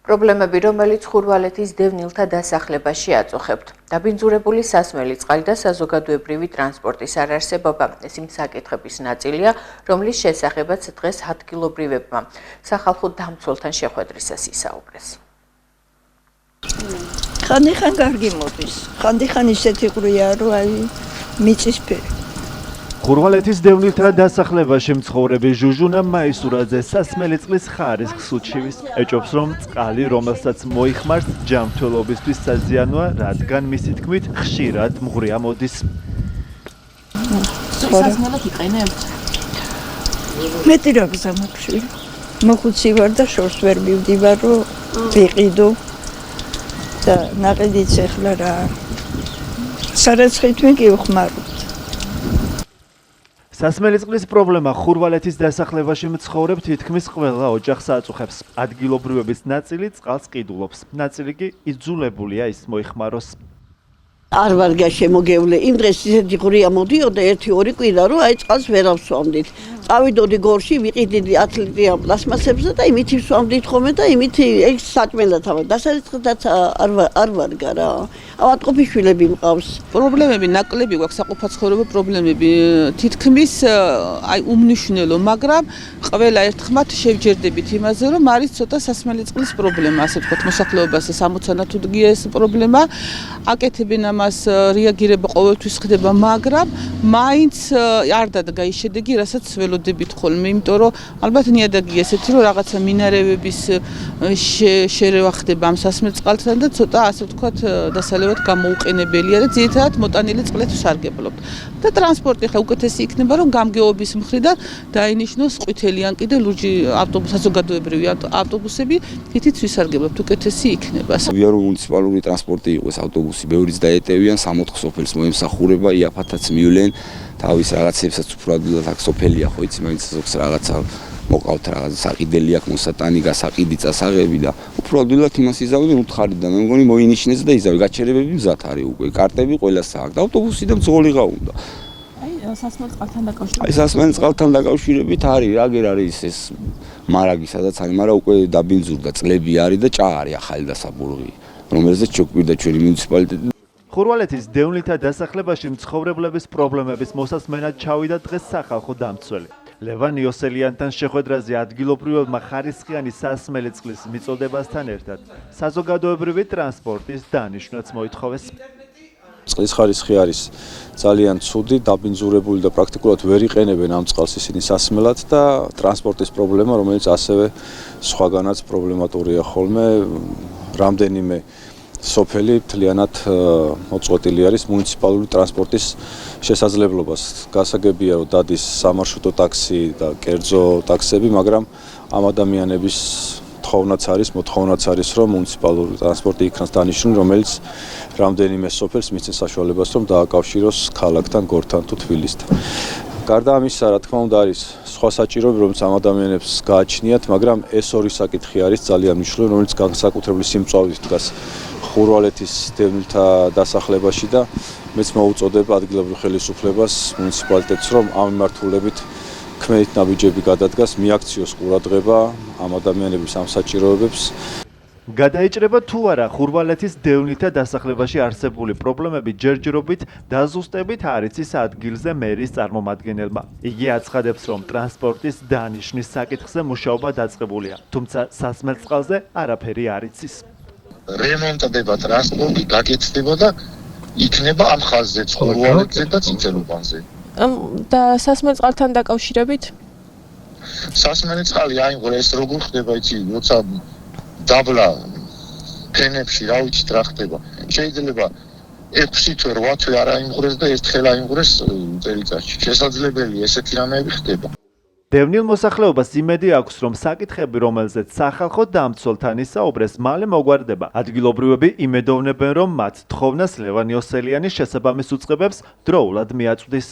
პრობლემები, რომელიც ხურვალეთის დევნილთა დასახლებაში აწუხებთ. დაბინძურებული სასმელი წყალი და საზოგადოებრივი ტრანსპორტის არარსებობა ეს იმ საკითხების ნაწილია, რომლის შესახებაც დღეს ადგილობრივებმა სახალხო დამცველთან შეხვედრისას ისაუბრეს. ხანდახან კარგი მოდის, ხანდახან ისეთი ყრია, რომ აი მიწისფერი. ხურვალეთის დევნილთა დასახლებაში მცხოვრები ჟუჟუნა მაისურაძე სასმელი წყლის ხარისხს უჩივის. ეჭობს, რომ წყალი, რომელსაც მოიხმარს, ჯანმრთელობისთვის საზიანოა, რადგან მისი თქმით ხშირად მღვრია მოდის. სასმელად იყენებთ? მეტი რა გზა მაქვს. მოხუცი ვარ და შორს ვერ მივდივარ, რომ ვიყიდო და ნაყიდიც ეხლა რა. სარეცხით მიგივხმაროთ. სასმელი წყლის პრობლემა ხურვალეთის დასახლებაში მცხოვრებ თითქმის ყველა ოჯახს აწუხებს. ადგილობრივების ნაწილი წყალს ყიდულობს, ნაწილი კი იძულებულია ის მოიხმაროს. არ ვარ შემოგევლე. იმ დღეს ისეთი ყრია მოდიოდა 1-2 კვირა, რომ აი წყალს ვერ ავსვამდით. წავიდოდი გორში, ვიყიდიდი 10 ლიტრიან პლასმასებზე და იმით ვსვამდით ხოლმე და იმით ეს საჭმელად ავარ. დასაწყისად არ ვარგა რა. ავატყოფი შვილები მყავს. პრობლემები ნაკლები გვაქვს, საყოფაცხოვრებო პრობლემები თითქმის აი უმნიშვნელო, მაგრამ ყველა ერთხმად შევჯერდებით იმაზე, რომ არის ცოტა სასმელი წყლის პრობლემა, ასე ვთქვათ, მოსახლეობაზე 60 თუ დღე ეს პრობლემა. აკეთებენ ამას, რეაგირება ყოველთვის ხდება, მაგრამ მაინც არ დადგა ის შედეგი, რასაც ველოდებით ხოლმე, იმიტომ რომ ალბათ ნიადაგია ესეთი, რომ რაღაცა მინარევების შერევა ხდება ამ სასმელ წყალთან და ცოტა ასე ვთქვათ დასალევად გამოუყენებელია და ძირითადად მოტანილი წყლით ვსარგებლობთ. და ტრანსპორტი ხა უკეთესი იქნება, რომ გამგეობის მხრიდან დაინიშნოს ყვითელი ან კიდე ლურჯი საზოგადოებრივი ავტობუსები, თითიც ვისარგებლობთ, უკეთესი იქნება. ვია რომ მუნიციპალური ტრანსპორტი იყოს ავტობუსი, ბევრიც დაეტევიან, 60 სოფელს მოემსახურება, იაფათაც მივლენ, თავის რაღაცებსაც უფრადულად აქ სოფელია ხო იცი, მაინც ზოგს რაღაცა მოყავთ რაღაც საყიდელი აქვს მოსატანი, გასაყიდი წასაღები და უფრადულად იმას იზავდნენ უთხარი და მე მგონი მოინიშნეს და იზავი, გაჩერებები მზად არის უკვე, კარტები ყველას აქვს და ავტობუსი და მძღოლიღა უნდა. აი სასმელ წყალთან დაკავშირებით. აი სასმელ წყალთან დაკავშირებით არის, აგერ არის ეს მარაგი სადაც არის, მაგრამ უკვე დაბინძურდა, წლები არის და ჭა არის ახალი დასაბურღი, რომელზეც ჩოკვირდა ჩვენი მუნიციპალიტეტი. ხურვალეთის დევნილთა დასახლებაში მცხოვრებლების პრობლემების მოსასმენად ჩავიდა დღეს სახალხო დამცველი. ლევან იოსელიანთან შეხვედრაზე ადგილობრივებმა ხარისხიანი სასმელი წყლის მიწოდებასთან ერთად საზოგადოებრივი ტრანსპორტის დანიშვნაც მოითხოვეს. წყლის ხარისხი არის ძალიან ცუდი, დაბინძურებული და პრაქტიკულად ვერ იყენებენ ამ წყალს ისინი სასმელად და ტრანსპორტის პრობლემა, რომელიც ასევე სხვაგანაც პრობლემატურია ხოლმე, რამდენიმე სოფელი მთლიანად მოწყვეტილი არის მუნიციპალური ტრანსპორტის შესაძლებლობას. გასაგებია, რომ დადის სამარშრუტო ტაქსი და კერძო ტაქსები, მაგრამ ამ ადამიანების მოთხოვნაც არის, რომ მუნიციპალური ტრანსპორტი იქნას დანიშნული, რომელიც რამდენიმე სოფელს მისცემს საშუალებას, რომ დააკავშიროს ქალაქთან, გორთან თუ თბილისთან. გარდა ამისა, რა თქმა უნდა, არის სხვა საჭიროები, რომელიც ამ ადამიანებს გააჩნიათ, მაგრამ ეს ორი საკითხი არის ძალიან მნიშვნელოვანი, რომელიც განსაკუთრებული სიმწვავით დგას ხურვალეთის დევნილთა დასახლებაში და მეც მოუწოდებ ადგილობრივ ხელისუფლებას, მუნიციპალიტეტს, რომ ამ მიმართულებით ქმედით ნაბიჯები გადადგას, მიაქციოს ყურადღება ამ ადამიანების ამ საჭიროებებს. გადაიჭრება თუ არა ხურვალეთის დევნილთა დასახლებაში არსებული პრობლემები ჯერჯერობით დაზუსტებით არ იცის ადგილზე მერის წარმომადგენელმა. იგი აცხადებს, რომ ტრანსპორტის დანიშვნის საკითხზე მუშაობა დაწყებულია, თუმცა სასმელ წყალზე არაფერი არ იცის. რემონტდება ტრანსპორტი, გაკეთდება და იქნება ამ ხაზზე, ხურვალეთზე და წიწელუბანზე. და სასმელ წყალთან დაკავშირებით? სასმელი წყალი აიღრეს როგორ ხდება იცი, როცა დაბლა ფენებში რა ვიცით რა ხდება. შეიძლება 6 თვე 8 თვე არ აიღრეს და ერთხელ აიღრეს წელიწადში. შესაძლებელია ესეთი რამეები ხდება. დევნილ მოსახლეობას იმედი აქვს, რომ საკითხები, რომელზეც სახალხო დამცველთან ისაუბრეს, მალე მოგვარდება. ადგილობრივები იმედოვნებენ, რომ მათ თხოვნას ლევან იოსელიანი შესაბამის უწყებებს დროულად მიაწვდის.